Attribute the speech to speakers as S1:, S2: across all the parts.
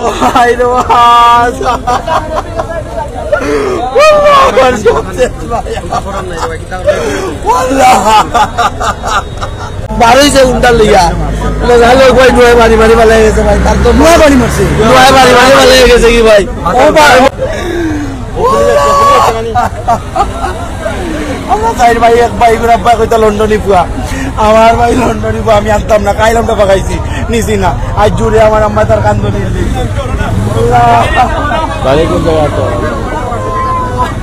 S1: ভাই রে বারোই যে উন্ডার লিয়া বাড়ি বাড়ি ভালো গেছে ভাই তার তো নয় বাড়ি মারছে নয় বাড়ি বাড়ি ভালো গেছে কি ভাই আমরা চাই ভাই এক ভাই করে আব্বা কইতা লন্ডনই পুয়া আমার ভাই লন্ডনই পুয়া আমি আনতাম না কাইলামটা পাকাইছি নিছি না আজ জুড়ে আমার আম্মা তার কান্দনি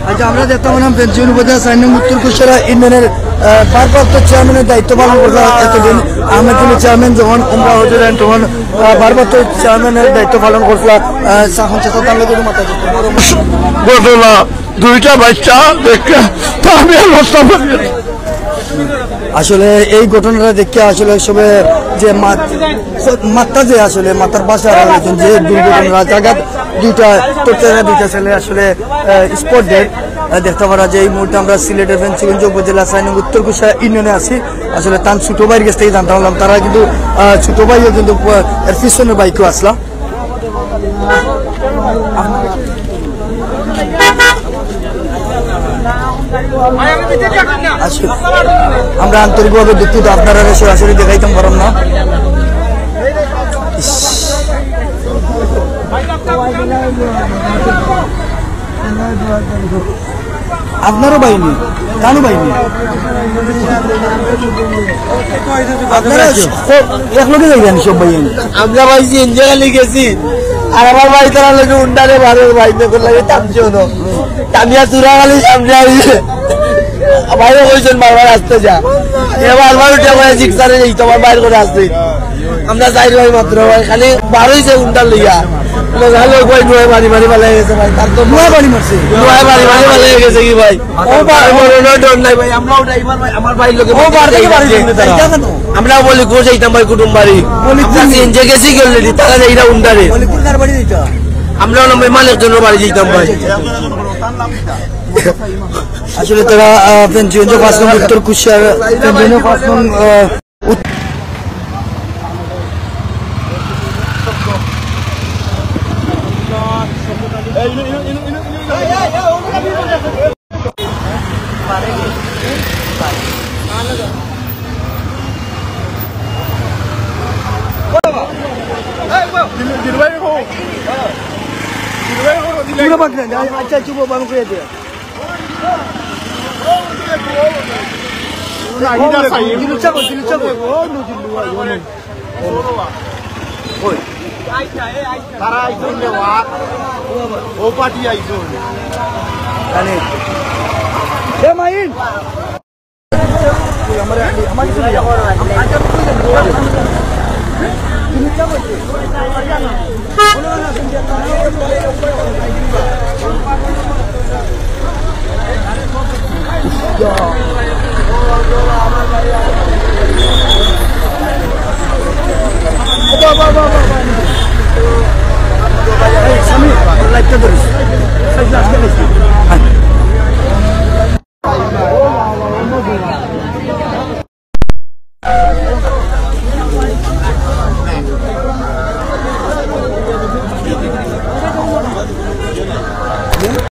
S1: আচ্ছা আমরা দেখতাম নাম পেনশন উপজেলা 4 নং উত্তর কুশিয়ারা ইউনিয়নের ভারপ্রাপ্ত চেয়ারম্যানের দায়িত্ব পালন করতে এতদিন আহমেদ চেয়ারম্যান যখন উমরা হজুরেন তখন ভারপ্রাপ্ত চেয়ারম্যানের দায়িত্ব পালন করছিল সাহন চেতা তার লোকের মাথা ঘটনা দুইটা বাচ্চা দেখে আসলে এই ঘটনাটা দেখে আসলে সবে যে মাত্রা যে আসলে মাথার বাসা যে দুর্ঘটনা জায়গা দুইটা ছেলে আসলে স্পট ডেড দেখতে পারা যে এই মুহূর্তে আমরা সিলেটের ফেঞ্চিগঞ্জ উপজেলা 4 নং উত্তর কুশিয়ারা ইউনিয়নে আছি আসলে তার ছোট ভাইয়ের কাছ থেকে জানতে পারলাম তারা কিন্তু ছোট ভাইও কিন্তু এর পিছনের বাইকও আসলাম আমরা আন্তরিকভাবে দুঃখিত আপনারা সরাসরি দেখাইতাম পারলাম না আপনারও বাহিনী কানু বাহিনী এক লোকে যাইবেন সব বাহিনী আমরা ভাই ইন্ডিয়া গেছি আর আমার ভাই তারা লোকে উন্ডারে ভালো ভাই লাগে টানছে টানিয়া চূড়া খালি সামনে আসছে বাইরে কইছেন বারবার আসতে যা বারবার উঠে আমার জিক্সারে যাই তোমার বাইর করে আসতে আমরা যাই ভাই মাত্র ভাই খালি বারোই যে উন্ডার লিয়া বাড়ি বাড়ি ভালো গেছে ভাই তার তো নয় বাড়ি মারছে নয় বাড়ি বাড়ি ভালো গেছে কি ভাই ডর নাই ভাই আমরাও ড্রাইভার ভাই আমার ভাই লোকে আমরাও বলি কো যাইতাম ভাই কুটুম বাড়ি যে গেছি অলরেডি তারা যাইরা উন্ডারে আমরাও নাম মালিক জন্য বাড়ি যাইতাম ভাই আসলে তারা পেনশন 5 নং উত্তর কুশিয়ারা পেনশন 5 নং अच्छा चुप बंद कर दिया